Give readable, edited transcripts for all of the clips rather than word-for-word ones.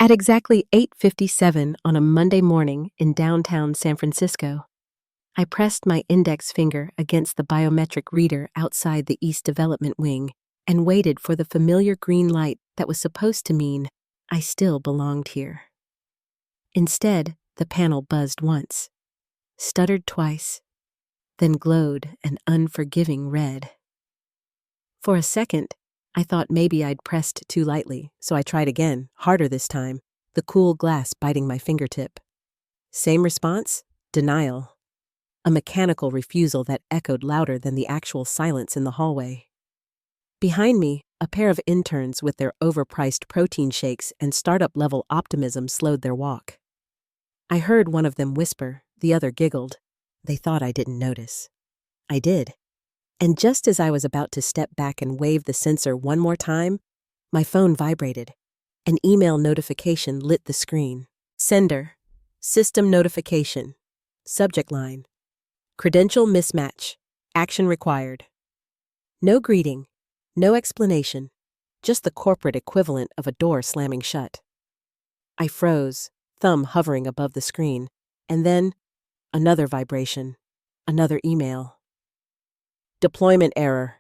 At exactly 8:57 on a Monday morning in downtown San Francisco, I pressed my index finger against the biometric reader outside the East Development Wing and waited for the familiar green light that was supposed to mean I still belonged here. Instead, the panel buzzed once, stuttered twice, then glowed an unforgiving red. For a second, I thought maybe I'd pressed too lightly, so I tried again, harder this time, the cool glass biting my fingertip. Same response? Denial. A mechanical refusal that echoed louder than the actual silence in the hallway. Behind me, a pair of interns with their overpriced protein shakes and startup-level optimism slowed their walk. I heard one of them whisper, the other giggled. They thought I didn't notice. I did. And just as I was about to step back and wave the sensor one more time, my phone vibrated. An email notification lit the screen. Sender. System notification. Subject line. Credential mismatch. Action required. No greeting. No explanation. Just the corporate equivalent of a door slamming shut. I froze, thumb hovering above the screen, and then another vibration. Another email. Deployment error.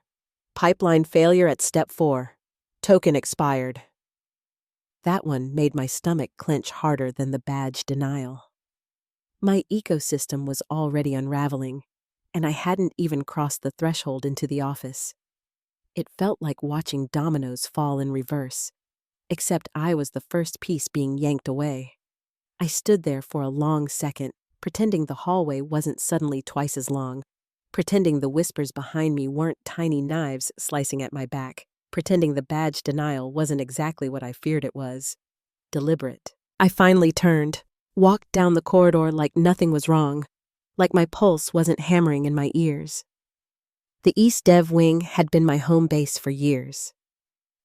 Pipeline failure at step 4. Token expired. That one made my stomach clench harder than the badge denial. My ecosystem was already unraveling, and I hadn't even crossed the threshold into the office. It felt like watching dominoes fall in reverse, except I was the first piece being yanked away. I stood there for a long second, pretending the hallway wasn't suddenly twice as long, pretending the whispers behind me weren't tiny knives slicing at my back, pretending the badge denial wasn't exactly what I feared it was. Deliberate. I finally turned, walked down the corridor like nothing was wrong, like my pulse wasn't hammering in my ears. The East Dev Wing had been my home base for years.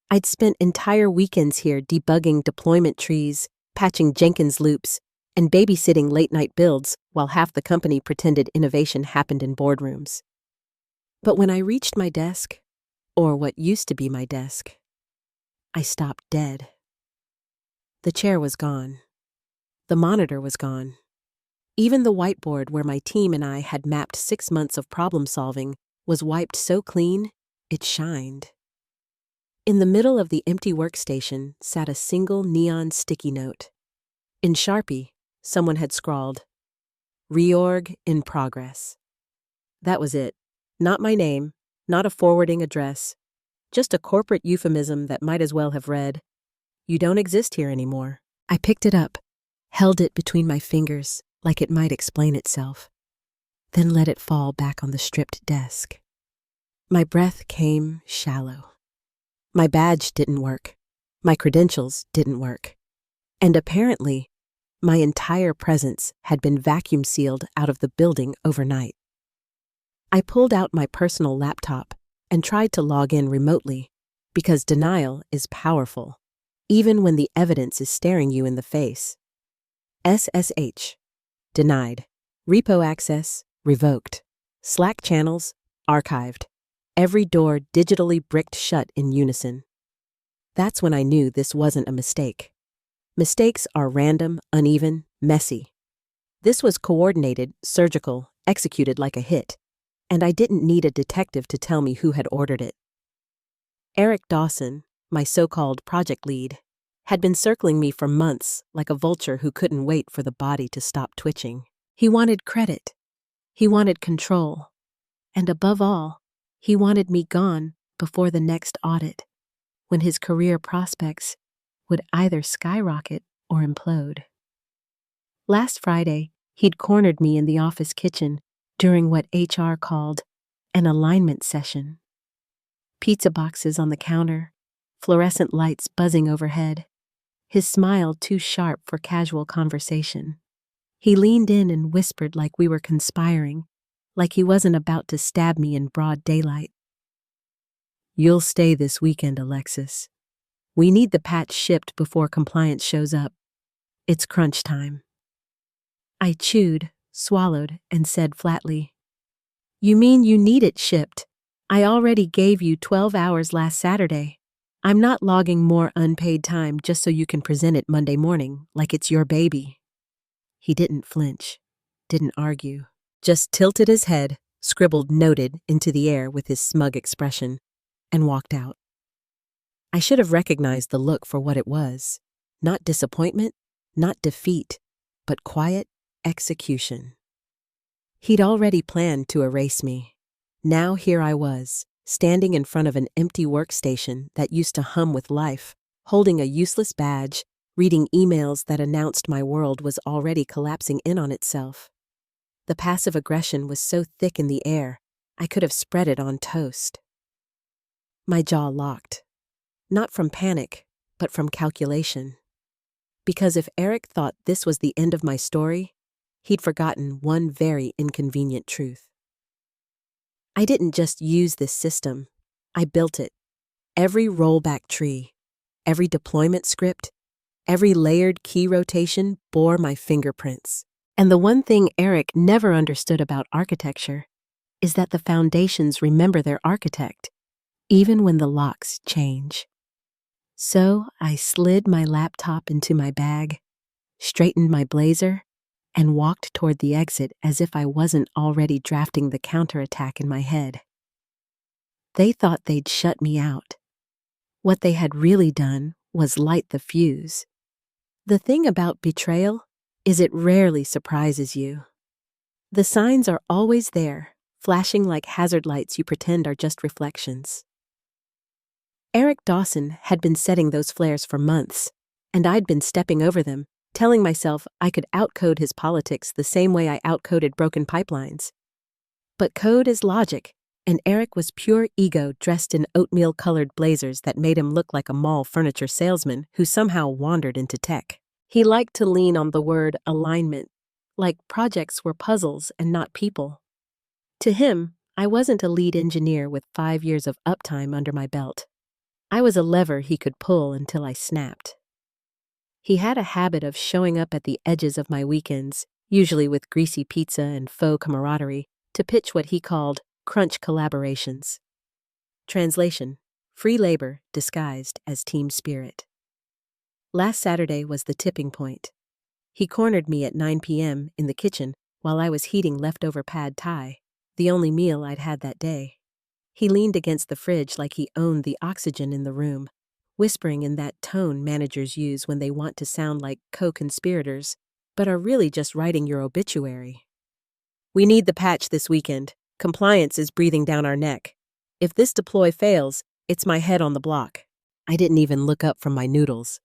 I'd spent entire weekends here debugging deployment trees, patching Jenkins loops, and babysitting late-night builds while half the company pretended innovation happened in boardrooms. But when I reached my desk, or what used to be my desk, I stopped dead. The chair was gone. The monitor was gone. Even the whiteboard where my team and I had mapped 6 months of problem-solving was wiped so clean, it shined. In the middle of the empty workstation sat a single neon sticky note. In Sharpie, someone had scrawled, "Reorg in progress." That was it. Not my name, not a forwarding address, just a corporate euphemism that might as well have read, "You don't exist here anymore." I picked it up, held it between my fingers like it might explain itself, then let it fall back on the stripped desk. My breath came shallow. My badge didn't work. My credentials didn't work. And apparently, my entire presence had been vacuum sealed out of the building overnight. I pulled out my personal laptop and tried to log in remotely, because denial is powerful, even when the evidence is staring you in the face. SSH. Denied. Repo access, revoked. Slack channels, archived. Every door digitally bricked shut in unison. That's when I knew this wasn't a mistake. Mistakes are random, uneven, messy. This was coordinated, surgical, executed like a hit, and I didn't need a detective to tell me who had ordered it. Eric Dawson, my so-called project lead, had been circling me for months like a vulture who couldn't wait for the body to stop twitching. He wanted credit. He wanted control. And above all, he wanted me gone before the next audit, when his career prospects would either skyrocket or implode. Last Friday, he'd cornered me in the office kitchen during what HR called an alignment session. Pizza boxes on the counter, fluorescent lights buzzing overhead, his smile too sharp for casual conversation. He leaned in and whispered like we were conspiring, like he wasn't about to stab me in broad daylight. "You'll stay this weekend, Alexis. We need the patch shipped before compliance shows up. It's crunch time." I chewed, swallowed, and said flatly, "You mean you need it shipped? I already gave you 12 hours last Saturday. I'm not logging more unpaid time just so you can present it Monday morning like it's your baby. He didn't flinch, didn't argue, just tilted his head, scribbled noted into the air with his smug expression, and walked out. I should have recognized the look for what it was. Not disappointment, not defeat, but quiet execution. He'd already planned to erase me. Now here I was, standing in front of an empty workstation that used to hum with life, holding a useless badge, reading emails that announced my world was already collapsing in on itself. The passive aggression was so thick in the air, I could have spread it on toast. My jaw locked. Not from panic, but from calculation. Because if Eric thought this was the end of my story, he'd forgotten one very inconvenient truth. I didn't just use this system, I built it. Every rollback tree, every deployment script, every layered key rotation bore my fingerprints. And the one thing Eric never understood about architecture is that the foundations remember their architect, even when the locks change. So I slid my laptop into my bag, straightened my blazer, and walked toward the exit as if I wasn't already drafting the counterattack in my head. They thought they'd shut me out. What they had really done was light the fuse. The thing about betrayal is it rarely surprises you. The signs are always there, flashing like hazard lights you pretend are just reflections. Eric Dawson had been setting those flares for months, and I'd been stepping over them, telling myself I could outcode his politics the same way I outcoded broken pipelines. But code is logic, and Eric was pure ego dressed in oatmeal-colored blazers that made him look like a mall furniture salesman who somehow wandered into tech. He liked to lean on the word alignment, like projects were puzzles and not people. To him, I wasn't a lead engineer with 5 years of uptime under my belt. I was a lever he could pull until I snapped. He had a habit of showing up at the edges of my weekends, usually with greasy pizza and faux camaraderie, to pitch what he called crunch collaborations. Translation: free labor disguised as team spirit. Last Saturday was the tipping point. He cornered me at 9 p.m. in the kitchen while I was heating leftover pad thai, the only meal I'd had that day. He leaned against the fridge like he owned the oxygen in the room, whispering in that tone managers use when they want to sound like co-conspirators, but are really just writing your obituary. "We need the patch this weekend. Compliance is breathing down our neck. If this deploy fails, it's my head on the block." I didn't even look up from my noodles.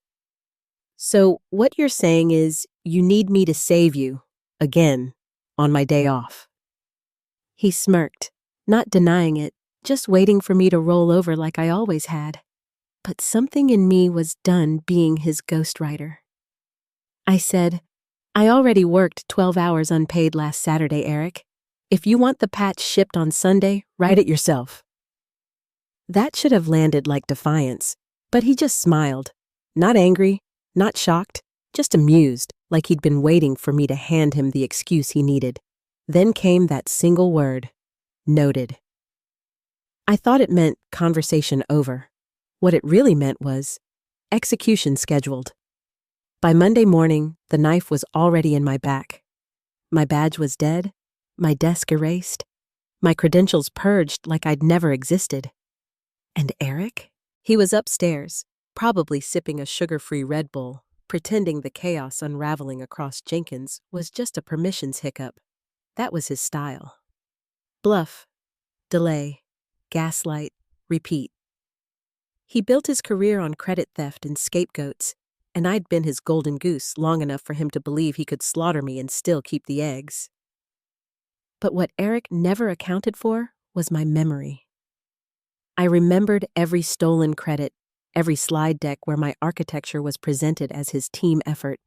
"So what you're saying is you need me to save you, again, on my day off." He smirked, not denying it, just waiting for me to roll over like I always had. But something in me was done being his ghostwriter. I said, "I already worked 12 hours unpaid last Saturday, Eric. If you want the patch shipped on Sunday, write it yourself." That should have landed like defiance, but he just smiled. Not angry, not shocked, just amused, like he'd been waiting for me to hand him the excuse he needed. Then came that single word: noted. I thought it meant conversation over. What it really meant was execution scheduled. By Monday morning, the knife was already in my back. My badge was dead, my desk erased, my credentials purged like I'd never existed. And Eric? He was upstairs, probably sipping a sugar-free Red Bull, pretending the chaos unraveling across Jenkins was just a permissions hiccup. That was his style. Bluff, delay, gaslight, repeat. He built his career on credit theft and scapegoats, and I'd been his golden goose long enough for him to believe he could slaughter me and still keep the eggs. But what Eric never accounted for was my memory. I remembered every stolen credit, every slide deck where my architecture was presented as his team effort,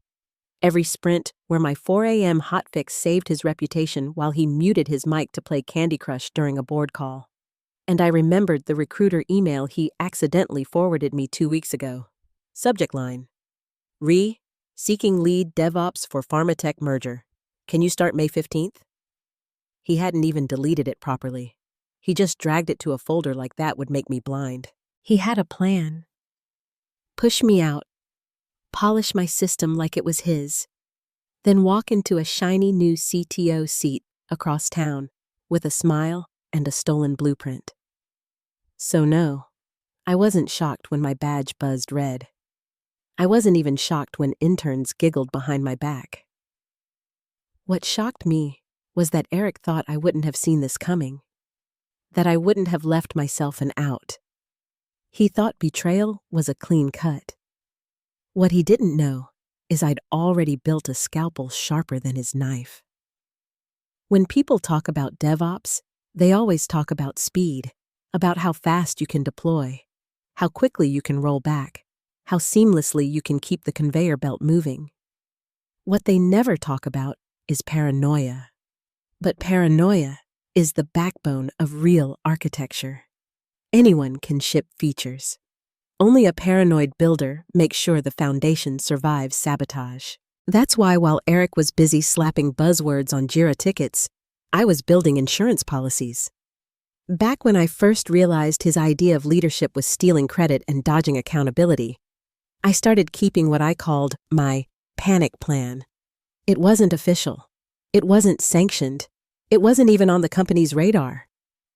every sprint where my 4 a.m. hotfix saved his reputation while he muted his mic to play Candy Crush during a board call. And I remembered the recruiter email he accidentally forwarded me 2 weeks ago. Subject line: seeking lead DevOps for Pharmatech merger. Can you start May 15th? He hadn't even deleted it properly. He just dragged it to a folder like that would make me blind. He had a plan. push me out, polish my system like it was his, then walk into a shiny new CTO seat across town with a smile and a stolen blueprint. So no, I wasn't shocked when my badge buzzed red. I wasn't even shocked when interns giggled behind my back. What shocked me was that Eric thought I wouldn't have seen this coming, that I wouldn't have left myself an out. He thought betrayal was a clean cut. What he didn't know is I'd already built a scalpel sharper than his knife. When people talk about DevOps, they always talk about speed, about how fast you can deploy, how quickly you can roll back, how seamlessly you can keep the conveyor belt moving. What they never talk about is paranoia. But paranoia is the backbone of real architecture. Anyone can ship features. Only a paranoid builder makes sure the foundation survives sabotage. That's why while Eric was busy slapping buzzwords on Jira tickets, I was building insurance policies. Back when I first realized his idea of leadership was stealing credit and dodging accountability, I started keeping what I called my panic plan. It wasn't official. It wasn't sanctioned. It wasn't even on the company's radar.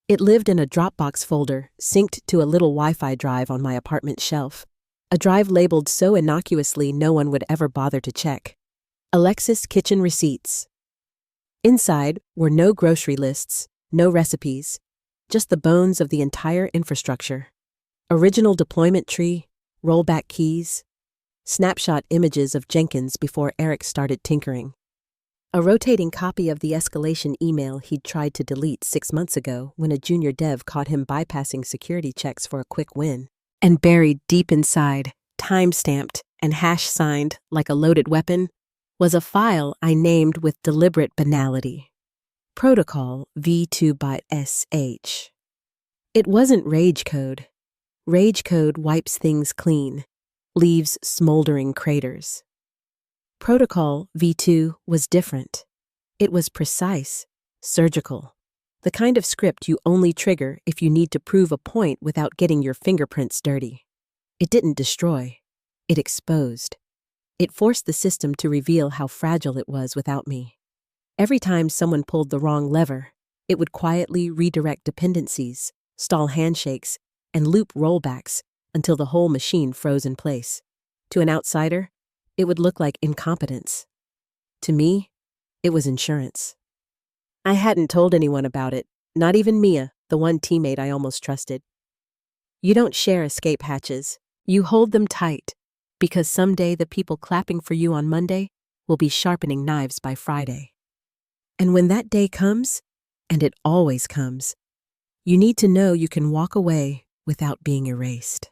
It lived in a Dropbox folder synced to a little Wi-Fi drive on my apartment shelf, a drive labeled so innocuously no one would ever bother to check. Alexis Kitchen Receipts. Inside were no grocery lists, no recipes, just the bones of the entire infrastructure. Original deployment tree, rollback keys, snapshot images of Jenkins before Eric started tinkering. A rotating copy of the escalation email he'd tried to delete 6 months ago when a junior dev caught him bypassing security checks for a quick win. And buried deep inside, time-stamped and hash-signed like a loaded weapon, was a file I named with deliberate banality. Protocol v2.sh. It wasn't rage code. Rage code wipes things clean, leaves smoldering craters. Protocol v2 was different. It was precise, surgical, the kind of script you only trigger if you need to prove a point without getting your fingerprints dirty. It didn't destroy. It exposed. It forced the system to reveal how fragile it was without me. Every time someone pulled the wrong lever, it would quietly redirect dependencies, stall handshakes, and loop rollbacks until the whole machine froze in place. To an outsider, it would look like incompetence. To me, it was insurance. I hadn't told anyone about it, not even Mia, the one teammate I almost trusted. You don't share escape hatches. You hold them tight, because someday the people clapping for you on Monday will be sharpening knives by Friday. And when that day comes, and it always comes, you need to know you can walk away without being erased.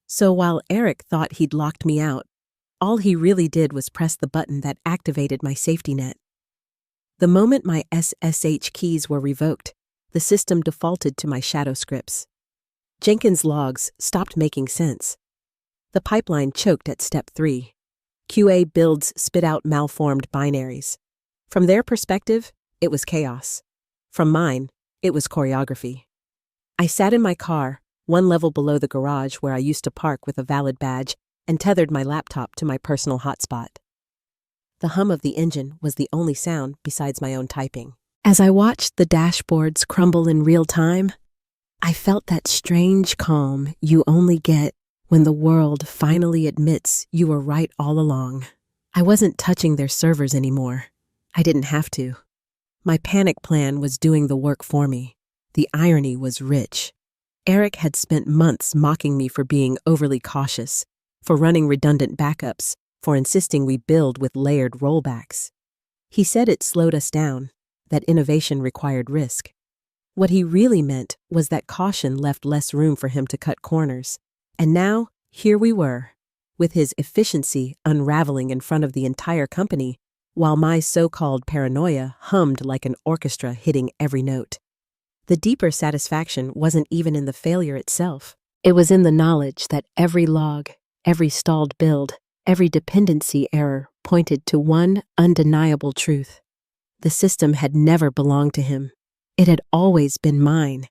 So while Eric thought he'd locked me out, all he really did was press the button that activated my safety net. The moment my SSH keys were revoked, the system defaulted to my shadow scripts. Jenkins logs stopped making sense. The pipeline choked at step 3. QA builds spit out malformed binaries. From their perspective, it was chaos. From mine, it was choreography. I sat in my car, one level below the garage where I used to park with a valid badge, and tethered my laptop to my personal hotspot. The hum of the engine was the only sound besides my own typing. As I watched the dashboards crumble in real time, I felt that strange calm you only get when the world finally admits you were right all along. I wasn't touching their servers anymore. I didn't have to. My panic plan was doing the work for me. The irony was rich. Eric had spent months mocking me for being overly cautious, for running redundant backups, for insisting we build with layered rollbacks. He said it slowed us down, that innovation required risk. What he really meant was that caution left less room for him to cut corners. And now, here we were, with his efficiency unraveling in front of the entire company, while my so-called paranoia hummed like an orchestra hitting every note. The deeper satisfaction wasn't even in the failure itself. It was in the knowledge that every log, every stalled build, every dependency error pointed to one undeniable truth. The system had never belonged to him. It had always been mine.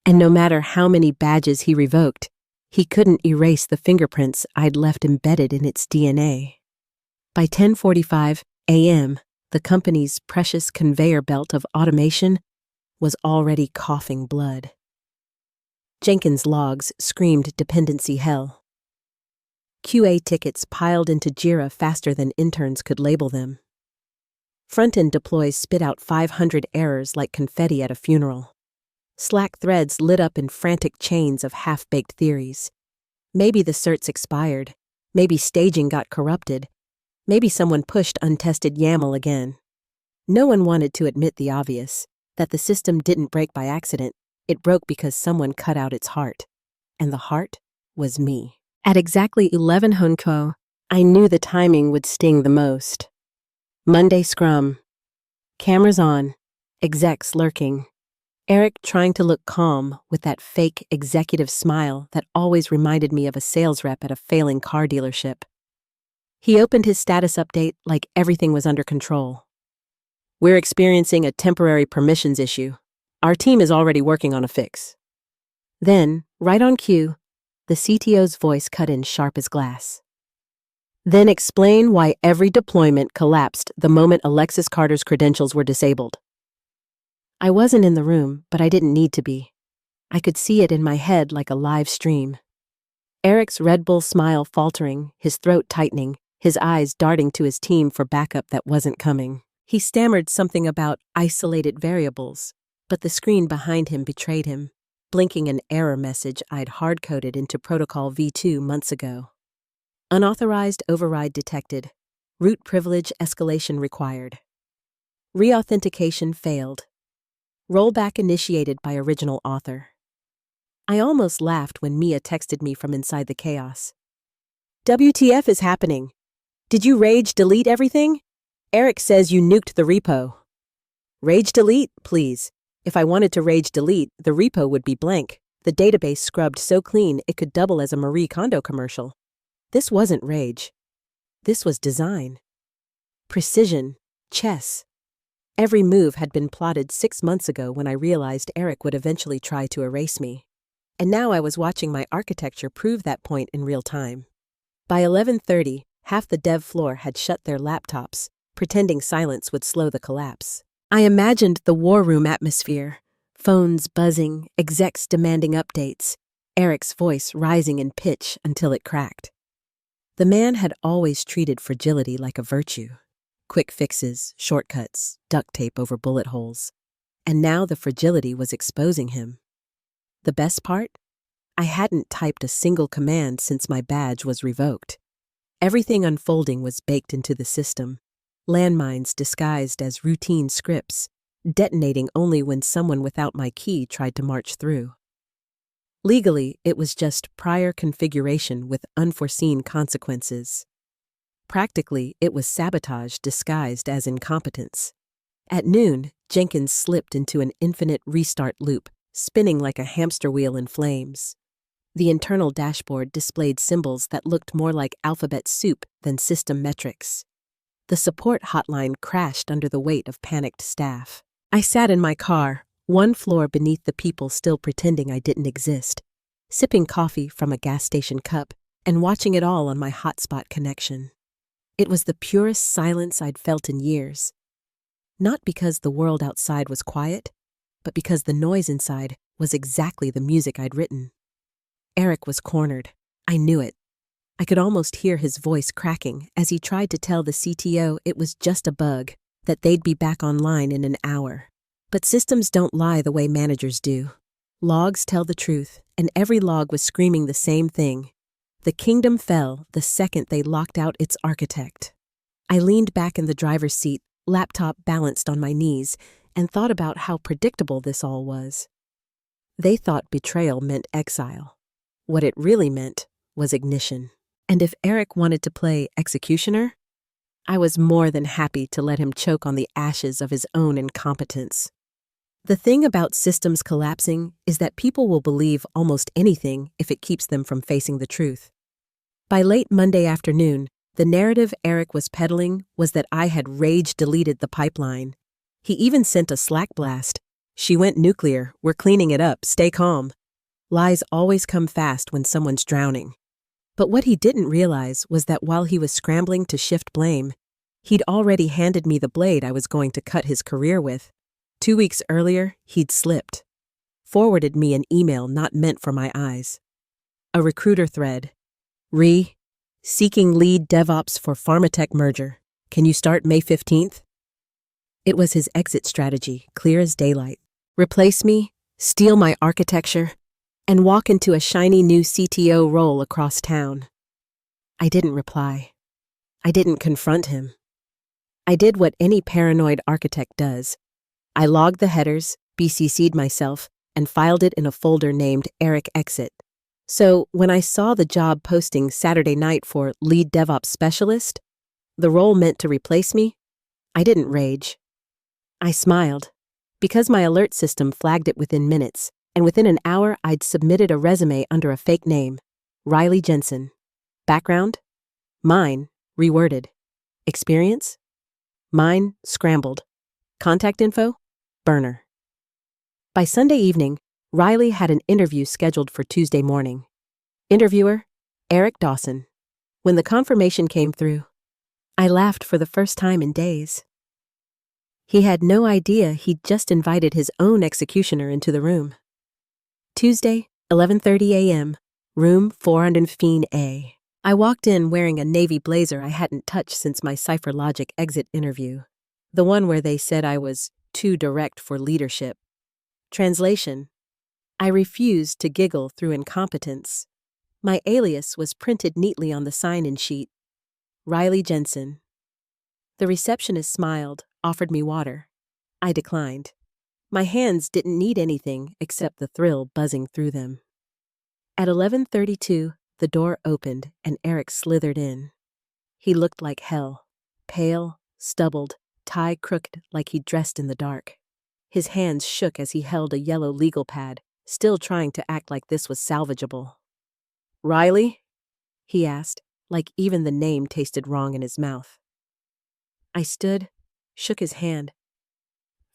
And no matter how many badges he revoked, He couldn't erase the fingerprints I'd left embedded in its DNA. By 10:45 a.m., the company's precious conveyor belt of automation was already coughing blood. Jenkins' logs screamed dependency hell. QA tickets piled into Jira faster than interns could label them. Front-end deploys spit out 500 errors like confetti at a funeral. Slack threads lit up in frantic chains of half-baked theories. Maybe the certs expired. Maybe staging got corrupted. Maybe someone pushed untested YAML again. No one wanted to admit the obvious, that the system didn't break by accident. It broke because someone cut out its heart. And the heart was me. At exactly 11 Honko, I knew the timing would sting the most. Monday scrum. Cameras on. Execs lurking. Eric trying to look calm with that fake executive smile that always reminded me of a sales rep at a failing car dealership. He opened his status update like everything was under control. We're experiencing a temporary permissions issue. Our team is already working on a fix. Then, right on cue, the CTO's voice cut in sharp as glass. Then explain why every deployment collapsed the moment Alexis Carter's credentials were disabled. I wasn't in the room, but I didn't need to be. I could see it in my head like a live stream. Eric's Red Bull smile faltering, his throat tightening, his eyes darting to his team for backup that wasn't coming. He stammered something about isolated variables, but the screen behind him betrayed him, blinking an error message I'd hard-coded into Protocol V2 months ago. Unauthorized override detected. Root privilege escalation required. Reauthentication failed. Rollback initiated by original author. I almost laughed when Mia texted me from inside the chaos. WTF is happening? Did you rage delete everything? Eric says you nuked the repo. Rage delete, please. If I wanted to rage delete, the repo would be blank. The database scrubbed so clean it could double as a Marie Kondo commercial. This wasn't rage. This was design. Precision. Chess. Every move had been plotted 6 months ago when I realized Eric would eventually try to erase me. And now I was watching my architecture prove that point in real time. By 11:30, half the dev floor had shut their laptops, pretending silence would slow the collapse. I imagined the war room atmosphere, phones buzzing, execs demanding updates, Eric's voice rising in pitch until it cracked. The man had always treated fragility like a virtue. Quick fixes, shortcuts, duct tape over bullet holes. And now the fragility was exposing him. The best part? I hadn't typed a single command since my badge was revoked. Everything unfolding was baked into the system. Landmines disguised as routine scripts, detonating only when someone without my key tried to march through. Legally, it was just prior configuration with unforeseen consequences. Practically, it was sabotage disguised as incompetence. At noon, Jenkins slipped into an infinite restart loop, spinning like a hamster wheel in flames. The internal dashboard displayed symbols that looked more like alphabet soup than system metrics. The support hotline crashed under the weight of panicked staff. I sat in my car, one floor beneath the people still pretending I didn't exist, sipping coffee from a gas station cup and watching it all on my hotspot connection. It was the purest silence I'd felt in years. Not because the world outside was quiet, but because the noise inside was exactly the music I'd written. Eric was cornered. I knew it. I could almost hear his voice cracking as he tried to tell the CTO it was just a bug, that they'd be back online in an hour. But systems don't lie the way managers do. Logs tell the truth, and every log was screaming the same thing. The kingdom fell the second they locked out its architect. I leaned back in the driver's seat, laptop balanced on my knees, and thought about how predictable this all was. They thought betrayal meant exile. What it really meant was ignition. And if Eric wanted to play executioner, I was more than happy to let him choke on the ashes of his own incompetence. The thing about systems collapsing is that people will believe almost anything if it keeps them from facing the truth. By late Monday afternoon, the narrative Eric was peddling was that I had rage-deleted the pipeline. He even sent a Slack blast. She went nuclear. We're cleaning it up. Stay calm. Lies always come fast when someone's drowning. But what he didn't realize was that while he was scrambling to shift blame, he'd already handed me the blade I was going to cut his career with. 2 weeks earlier, he'd slipped. Forwarded me an email not meant for my eyes. A recruiter thread. Seeking lead DevOps for Pharmatech merger. Can you start May 15th? It was his exit strategy, clear as daylight. Replace me, steal my architecture, and walk into a shiny new CTO role across town. I didn't reply. I didn't confront him. I did what any paranoid architect does. I logged the headers, BCC'd myself, and filed it in a folder named Eric Exit. So when I saw the job posting Saturday night for lead DevOps specialist, the role meant to replace me, I didn't rage. I smiled, because my alert system flagged it within minutes, and within an hour I'd submitted a resume under a fake name, Riley Jensen. Background? Mine, reworded. Experience? Mine, scrambled. Contact info? Burner. By Sunday evening, Riley had an interview scheduled for Tuesday morning. Interviewer, Eric Dawson. When the confirmation came through, I laughed for the first time in days. He had no idea he'd just invited his own executioner into the room. Tuesday, 11:30 a.m., room 415A. I walked in wearing a navy blazer I hadn't touched since my CipherLogic exit interview, the one where they said I was too direct for leadership. Translation: I refused to giggle through incompetence. My alias was printed neatly on the sign-in sheet. Riley Jensen. The receptionist smiled, offered me water. I declined. My hands didn't need anything except the thrill buzzing through them. At 11:32, the door opened and Eric slithered in. He looked like hell, pale, stubbled, tie crooked like he'd dressed in the dark. His hands shook as he held a yellow legal pad, still trying to act like this was salvageable. Riley? He asked, like even the name tasted wrong in his mouth. I stood, shook his hand,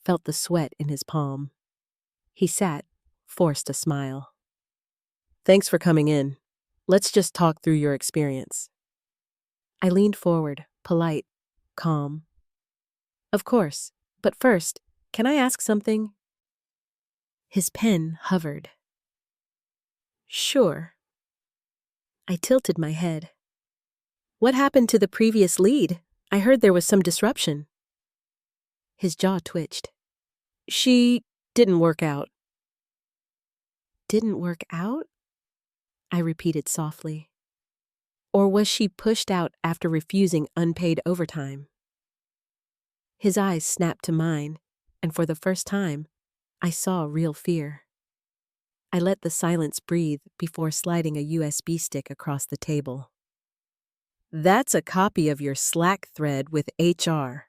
felt the sweat in his palm. He sat, forced a smile. Thanks for coming in. Let's just talk through your experience. I leaned forward, polite, calm. Of course, but first, can I ask something? His pen hovered. Sure. I tilted my head. What happened to the previous lead? I heard there was some disruption. His jaw twitched. She didn't work out. Didn't work out? I repeated softly. Or was she pushed out after refusing unpaid overtime? His eyes snapped to mine, and for the first time, I saw real fear. I let the silence breathe before sliding a USB stick across the table. That's a copy of your Slack thread with HR.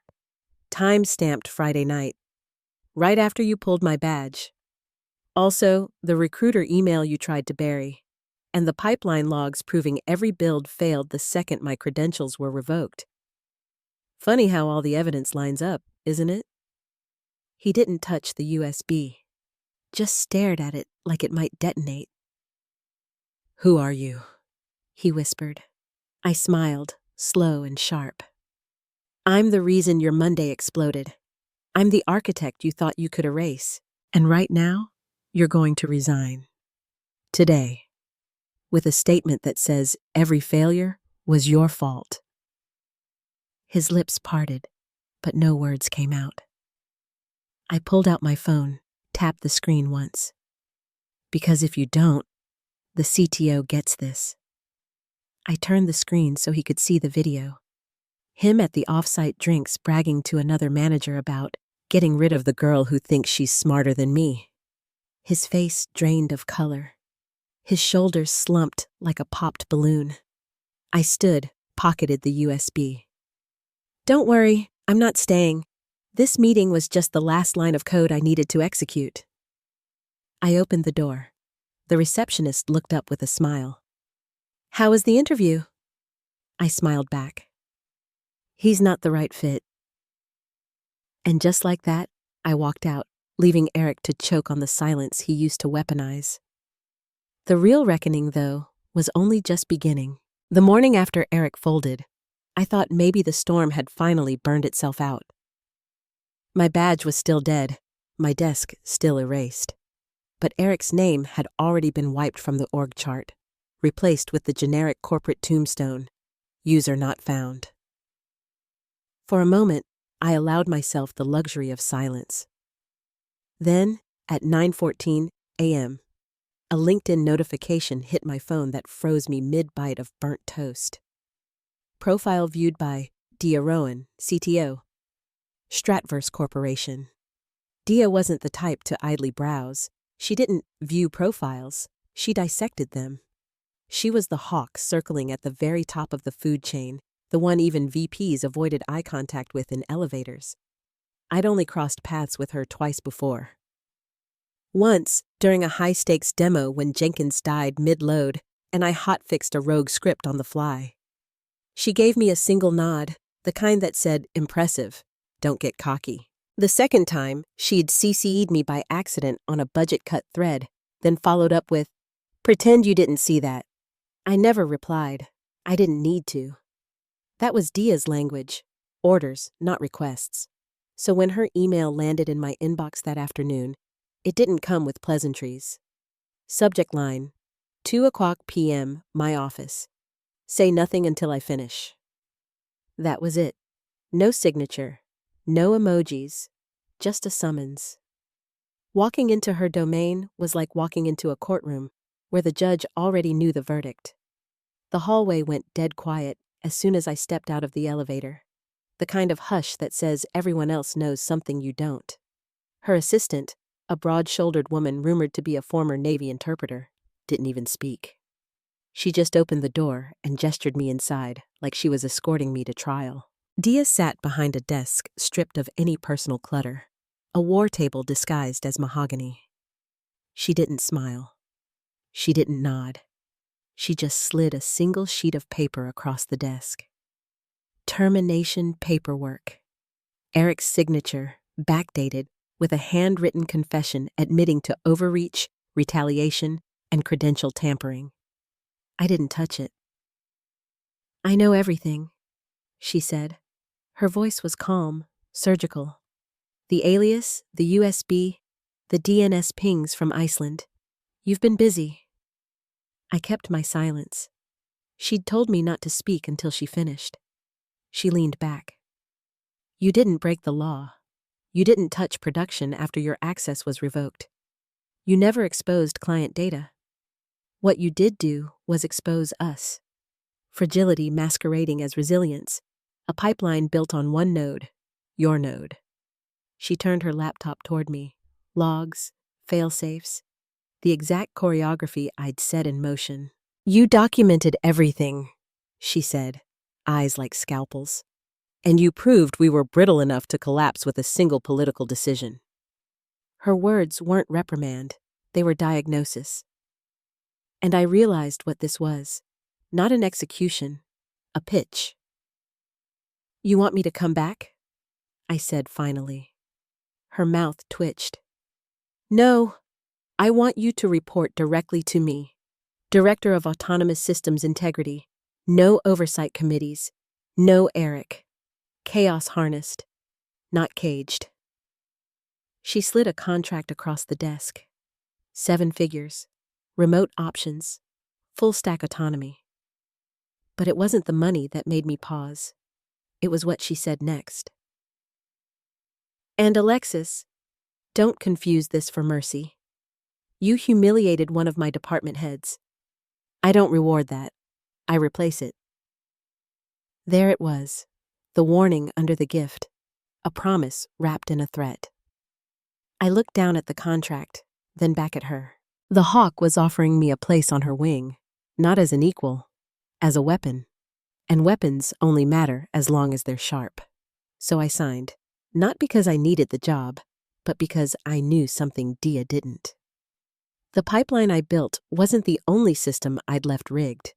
Time-stamped Friday night, right after you pulled my badge. Also, the recruiter email you tried to bury, and the pipeline logs proving every build failed the second my credentials were revoked. Funny how all the evidence lines up, isn't it? He didn't touch the USB, just stared at it like it might detonate. Who are you? He whispered. I smiled, slow and sharp. I'm the reason your Monday exploded. I'm the architect you thought you could erase. And right now, you're going to resign. Today. With a statement that says every failure was your fault. His lips parted, but no words came out. I pulled out my phone, tapped the screen once. Because if you don't, the CTO gets this. I turned the screen so he could see the video. Him at the off-site drinks bragging to another manager about getting rid of the girl who thinks she's smarter than me. His face drained of color. His shoulders slumped like a popped balloon. I stood, pocketed the USB. Don't worry, I'm not staying. This meeting was just the last line of code I needed to execute. I opened the door. The receptionist looked up with a smile. How was the interview? I smiled back. He's not the right fit. And just like that, I walked out, leaving Eric to choke on the silence he used to weaponize. The real reckoning, though, was only just beginning. The morning after Eric folded, I thought maybe the storm had finally burned itself out. My badge was still dead, my desk still erased. But Eric's name had already been wiped from the org chart, replaced with the generic corporate tombstone, user not found. For a moment, I allowed myself the luxury of silence. Then, at 9:14 a.m., a LinkedIn notification hit my phone that froze me mid-bite of burnt toast. Profile viewed by Dia Rowan, CTO, Stratverse Corporation. Dia wasn't the type to idly browse. She didn't view profiles, she dissected them. She was the hawk circling at the very top of the food chain, the one even VPs avoided eye contact with in elevators. I'd only crossed paths with her twice before. Once, during a high-stakes demo when Jenkins died mid-load, and I hot-fixed a rogue script on the fly. She gave me a single nod, the kind that said, "Impressive, don't get cocky." The second time, she'd CC'd me by accident on a budget-cut thread, then followed up with, "Pretend you didn't see that." I never replied. I didn't need to. That was Dia's language, orders, not requests. So when her email landed in my inbox that afternoon, it didn't come with pleasantries. Subject line, 2:00 p.m., my office. Say nothing until I finish. That was it. No signature, no emojis, just a summons. Walking into her domain was like walking into a courtroom where the judge already knew the verdict. The hallway went dead quiet as soon as I stepped out of the elevator, the kind of hush that says everyone else knows something you don't. Her assistant, a broad-shouldered woman rumored to be a former Navy interpreter, didn't even speak. She just opened the door and gestured me inside like she was escorting me to trial. Dia sat behind a desk stripped of any personal clutter, a war table disguised as mahogany. She didn't smile. She didn't nod. She just slid a single sheet of paper across the desk. Termination paperwork. Eric's signature, backdated, with a handwritten confession admitting to overreach, retaliation, and credential tampering. I didn't touch it. "I know everything," she said. Her voice was calm, surgical. "The alias, the USB, the DNS pings from Iceland. You've been busy." I kept my silence. She'd told me not to speak until she finished. She leaned back. "You didn't break the law. You didn't touch production after your access was revoked. You never exposed client data. What you did do was expose us. Fragility masquerading as resilience. A pipeline built on one node, your node." She turned her laptop toward me. Logs, fail-safes, the exact choreography I'd set in motion. "You documented everything," she said, eyes like scalpels. "And you proved we were brittle enough to collapse with a single political decision." Her words weren't reprimand, they were diagnosis. And I realized what this was. Not an execution, a pitch. "You want me to come back?" I said finally. Her mouth twitched. "No, I want you to report directly to me. Director of Autonomous Systems Integrity. No oversight committees. No Eric. Chaos harnessed, not caged." She slid a contract across the desk. 7 figures. Remote options. Full stack autonomy. But it wasn't the money that made me pause. It was what she said next. "And Alexis, don't confuse this for mercy. You humiliated one of my department heads. I don't reward that. I replace it." There it was, the warning under the gift, a promise wrapped in a threat. I looked down at the contract, then back at her. The hawk was offering me a place on her wing, not as an equal, as a weapon. And weapons only matter as long as they're sharp. So I signed, not because I needed the job, but because I knew something Dia didn't. The pipeline I built wasn't the only system I'd left rigged.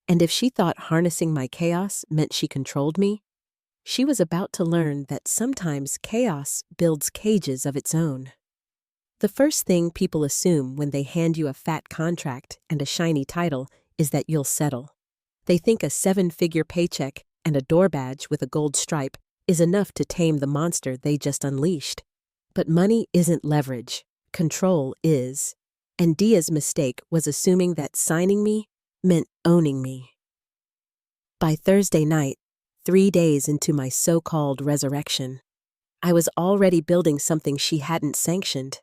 And if she thought harnessing my chaos meant she controlled me, she was about to learn that sometimes chaos builds cages of its own. The first thing people assume when they hand you a fat contract and a shiny title is that you'll settle. They think a 7-figure paycheck and a door badge with a gold stripe is enough to tame the monster they just unleashed. But money isn't leverage. Control is. And Dia's mistake was assuming that signing me meant owning me. By Thursday night, 3 days into my so-called resurrection, I was already building something she hadn't sanctioned.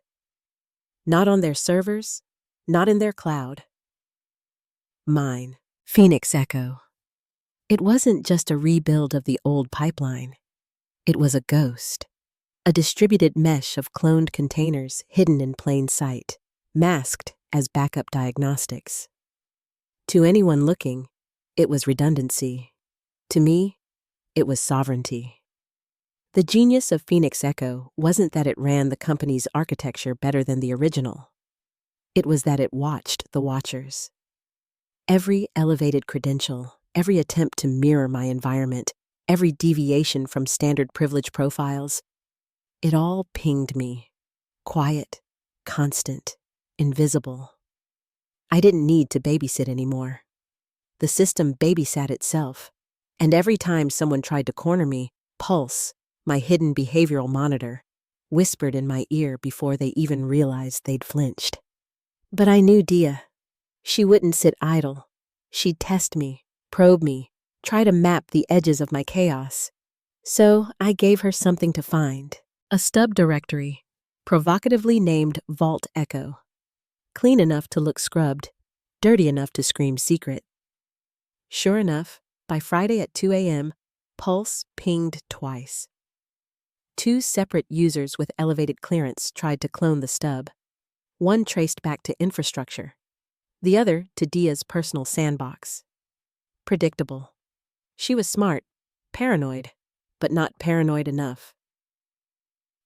Not on their servers, not in their cloud. Mine, Phoenix Echo. It wasn't just a rebuild of the old pipeline. It was a ghost. A distributed mesh of cloned containers hidden in plain sight, masked as backup diagnostics. To anyone looking, it was redundancy. To me, it was sovereignty. The genius of Phoenix Echo wasn't that it ran the company's architecture better than the original. It was that it watched the watchers. Every elevated credential, every attempt to mirror my environment, every deviation from standard privilege profiles, it all pinged me. Quiet, constant, invisible. I didn't need to babysit anymore. The system babysat itself, and every time someone tried to corner me, Pulse, my hidden behavioral monitor, whispered in my ear before they even realized they'd flinched. But I knew Dia. She wouldn't sit idle. She'd test me, probe me, try to map the edges of my chaos. So I gave her something to find. A stub directory, provocatively named Vault Echo. Clean enough to look scrubbed, dirty enough to scream secret. Sure enough, by Friday at 2 a.m., Pulse pinged twice. 2 separate users with elevated clearance tried to clone the stub. One traced back to infrastructure, the other to Dia's personal sandbox. Predictable. She was smart, paranoid, but not paranoid enough.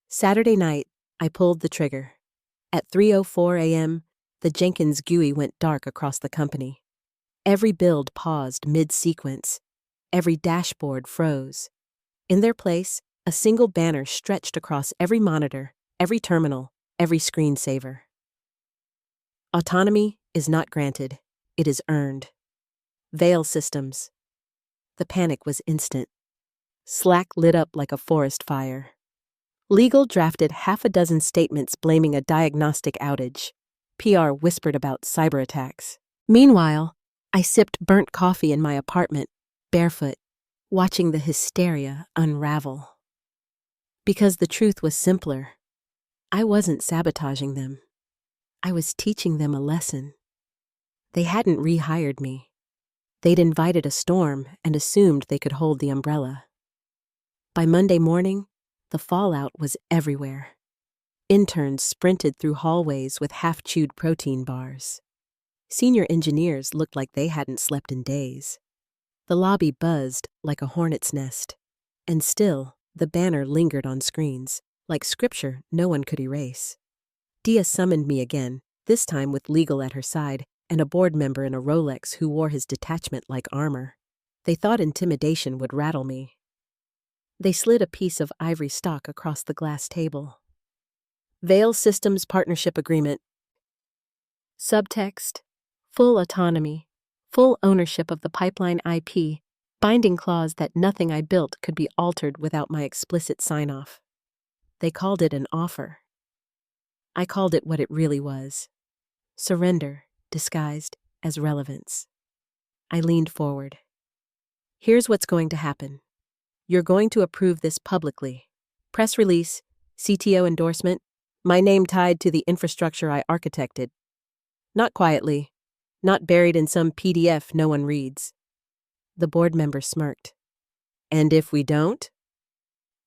Saturday night, I pulled the trigger. At 3:04 a.m., the Jenkins GUI went dark across the company. Every build paused mid-sequence. Every dashboard froze. In their place, a single banner stretched across every monitor, every terminal, every screensaver. Autonomy is not granted, it is earned. Veil Systems. The panic was instant. Slack lit up like a forest fire. Legal drafted 6 statements blaming a diagnostic outage. PR whispered about cyber attacks. Meanwhile, I sipped burnt coffee in my apartment, barefoot, watching the hysteria unravel. Because the truth was simpler. I wasn't sabotaging them. I was teaching them a lesson. They hadn't rehired me. They'd invited a storm and assumed they could hold the umbrella. By Monday morning, the fallout was everywhere. Interns sprinted through hallways with half-chewed protein bars. Senior engineers looked like they hadn't slept in days. The lobby buzzed like a hornet's nest. And still, the banner lingered on screens, like scripture no one could erase. Dia summoned me again, this time with legal at her side and a board member in a Rolex who wore his detachment like armor. They thought intimidation would rattle me. They slid a piece of ivory stock across the glass table. Veil Systems Partnership Agreement. Subtext: full autonomy, full ownership of the pipeline IP, binding clause that nothing I built could be altered without my explicit sign-off. They called it an offer. I called it what it really was: surrender disguised as relevance. I leaned forward. Here's what's going to happen. You're going to approve this publicly. Press release, CTO endorsement, my name tied to the infrastructure I architected. Not quietly, not buried in some PDF no one reads. The board member smirked. And if we don't?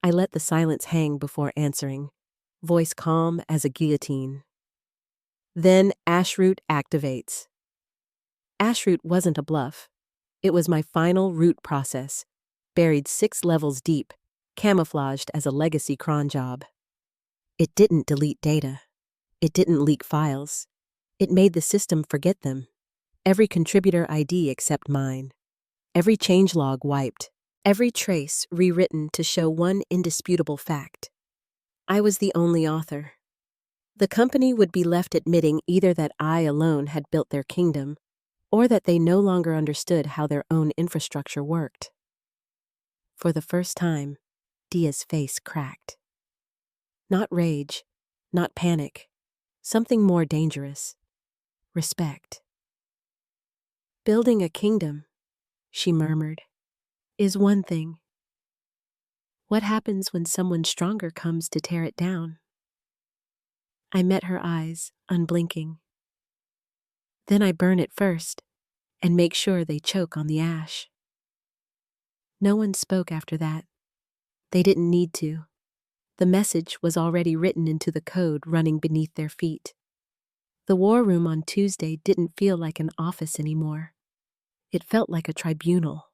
I let the silence hang before answering, voice calm as a guillotine. Then Ashroot activates. Ashroot wasn't a bluff. It was my final root process, buried 6 levels deep, camouflaged as a legacy cron job. It didn't delete data. It didn't leak files. It made the system forget them. Every contributor ID except mine. Every changelog wiped. Every trace rewritten to show one indisputable fact. I was the only author. The company would be left admitting either that I alone had built their kingdom, or that they no longer understood how their own infrastructure worked. For the first time, Dia's face cracked. Not rage, not panic, something more dangerous. Respect. Building a kingdom, she murmured, is one thing. What happens when someone stronger comes to tear it down? I met her eyes, unblinking. Then I burn it first, and make sure they choke on the ash. No one spoke after that. They didn't need to. The message was already written into the code running beneath their feet. The war room on Tuesday didn't feel like an office anymore. It felt like a tribunal.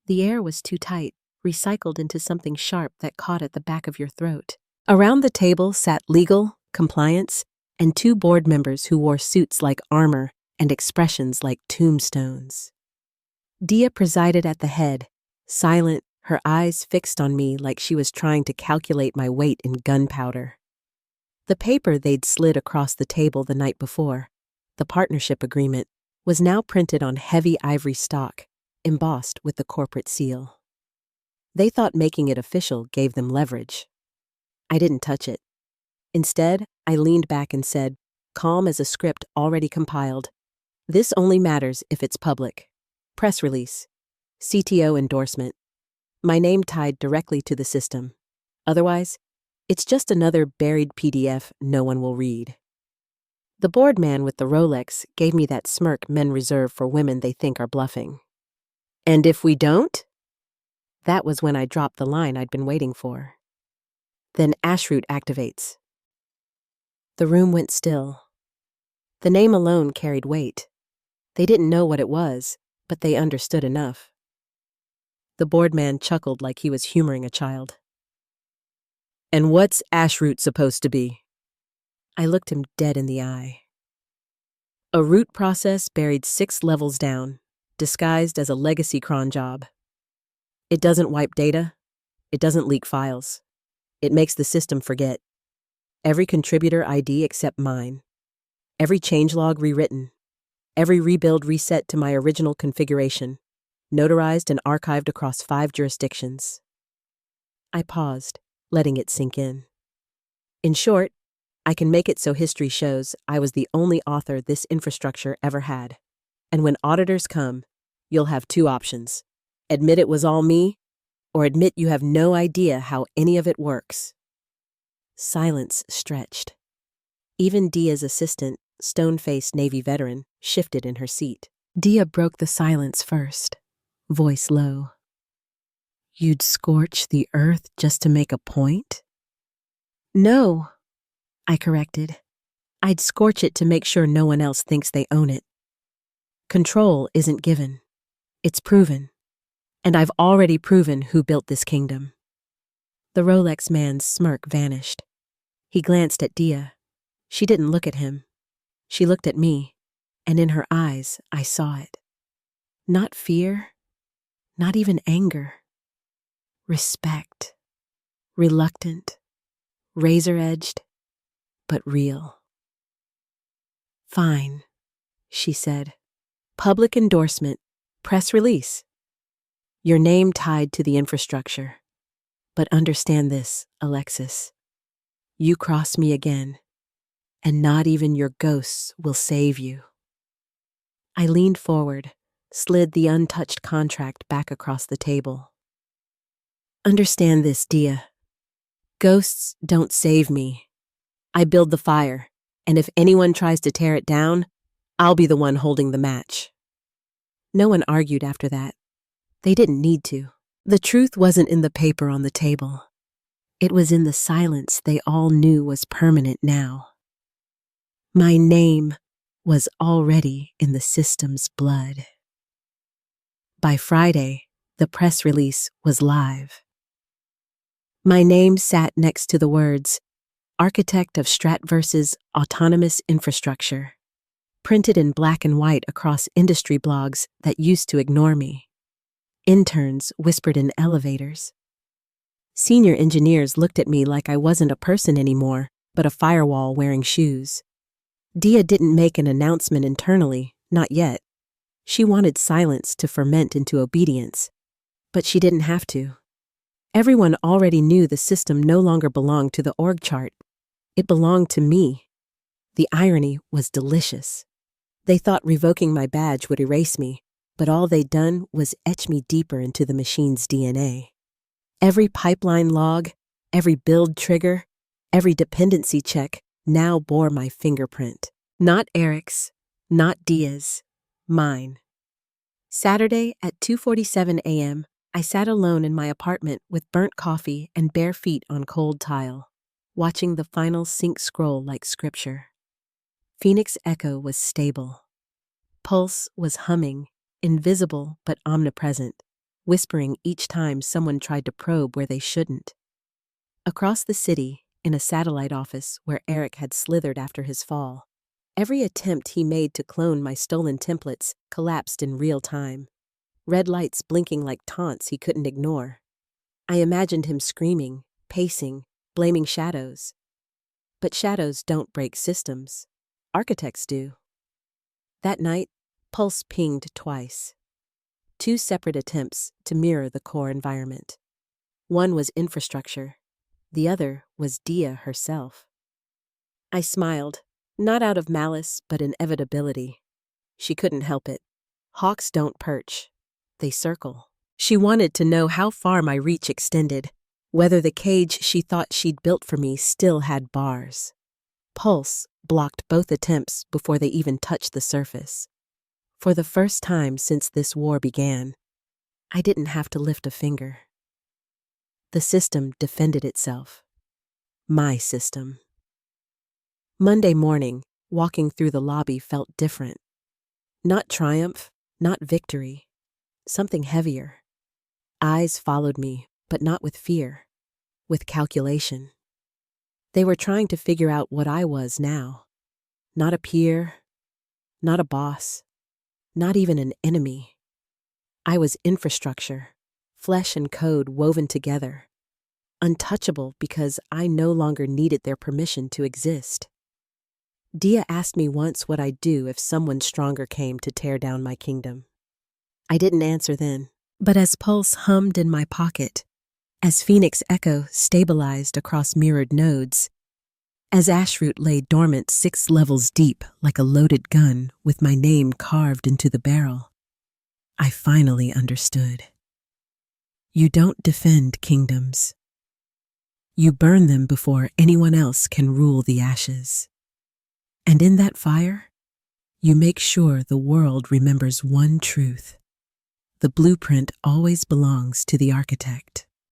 The air was too tight, recycled into something sharp that caught at the back of your throat. Around the table sat legal, compliance, and 2 board members who wore suits like armor and expressions like tombstones. Dia presided at the head, silent, her eyes fixed on me like she was trying to calculate my weight in gunpowder. The paper they'd slid across the table the night before, the partnership agreement, was now printed on heavy ivory stock, embossed with the corporate seal. They thought making it official gave them leverage. I didn't touch it. Instead, I leaned back and said, calm as a script already compiled, "This only matters if it's public. Press release. CTO endorsement. My name tied directly to the system. Otherwise, it's just another buried PDF no one will read." The board man with the Rolex gave me that smirk men reserve for women they think are bluffing. "And if we don't?" That was when I dropped the line I'd been waiting for. "Then Ashroot activates." The room went still. The name alone carried weight. They didn't know what it was, but they understood enough. The board man chuckled like he was humoring a child. "And what's Ashroot supposed to be?" I looked him dead in the eye. "A root process buried 6 levels down, disguised as a legacy cron job. It doesn't wipe data. It doesn't leak files. It makes the system forget. Every contributor ID except mine. Every changelog rewritten. Every rebuild reset to my original configuration. Notarized and archived across 5 jurisdictions." I paused, letting it sink in. In short, I can make it so history shows I was the only author this infrastructure ever had. And when auditors come, you'll have 2 options. Admit it was all me, or admit you have no idea how any of it works. Silence stretched. Even Dia's assistant, stone-faced Navy veteran, shifted in her seat. Dia broke the silence first, voice low. "You'd scorch the earth just to make a point?" "No," I corrected. "I'd scorch it to make sure no one else thinks they own it. Control isn't given. It's proven. And I've already proven who built this kingdom." The Rolex man's smirk vanished. He glanced at Dia. She didn't look at him. She looked at me, and in her eyes I saw it. Not fear, not even anger. Respect. Reluctant. Razor-edged, but real. "Fine," she said. "Public endorsement. Press release. Your name tied to the infrastructure. But understand this, Alexis. You cross me again, and not even your ghosts will save you." I leaned forward, slid the untouched contract back across the table. "Understand this, Dia. Ghosts don't save me. I build the fire, and if anyone tries to tear it down, I'll be the one holding the match." No one argued after that. They didn't need to. The truth wasn't in the paper on the table. It was in the silence they all knew was permanent now. My name was already in the system's blood. By Friday, the press release was live. My name sat next to the words, "Architect of Stratverse's Autonomous Infrastructure," printed in black and white across industry blogs that used to ignore me. Interns whispered in elevators. Senior engineers looked at me like I wasn't a person anymore, but a firewall wearing shoes. Dia didn't make an announcement internally, not yet. She wanted silence to ferment into obedience, but she didn't have to. Everyone already knew the system no longer belonged to the org chart. It belonged to me. The irony was delicious. They thought revoking my badge would erase me, but all they'd done was etch me deeper into the machine's DNA. Every pipeline log, every build trigger, every dependency check now bore my fingerprint. Not Eric's, not Dia's, mine. Saturday at 2:47 a.m., I sat alone in my apartment with burnt coffee and bare feet on cold tile, watching the final sync scroll like scripture. Phoenix Echo was stable. Pulse was humming, invisible but omnipresent, whispering each time someone tried to probe where they shouldn't. Across the city, in a satellite office where Eric had slithered after his fall, every attempt he made to clone my stolen templates collapsed in real time. Red lights blinking like taunts he couldn't ignore. I imagined him screaming, pacing, blaming shadows. But shadows don't break systems. Architects do. That night, Pulse pinged twice. 2 separate attempts to mirror the core environment. One was infrastructure. The other was Dia herself. I smiled, not out of malice but inevitability. She couldn't help it. Hawks don't perch. They circle. She wanted to know how far my reach extended, whether the cage she thought she'd built for me still had bars. Pulse blocked both attempts before they even touched the surface. For the first time since this war began, I didn't have to lift a finger. The system defended itself. My system. Monday morning, walking through the lobby felt different. Not triumph, not victory. Something heavier. Eyes followed me, but not with fear, with calculation. They were trying to figure out what I was now. Not a peer, not a boss, not even an enemy. I was infrastructure, flesh and code woven together, untouchable because I no longer needed their permission to exist. Dia asked me once what I'd do if someone stronger came to tear down my kingdom. I didn't answer then, but as Pulse hummed in my pocket, as Phoenix Echo stabilized across mirrored nodes, as Ashroot lay dormant 6 levels deep like a loaded gun with my name carved into the barrel, I finally understood. You don't defend kingdoms. You burn them before anyone else can rule the ashes. And in that fire, you make sure the world remembers one truth. The blueprint always belongs to the architect.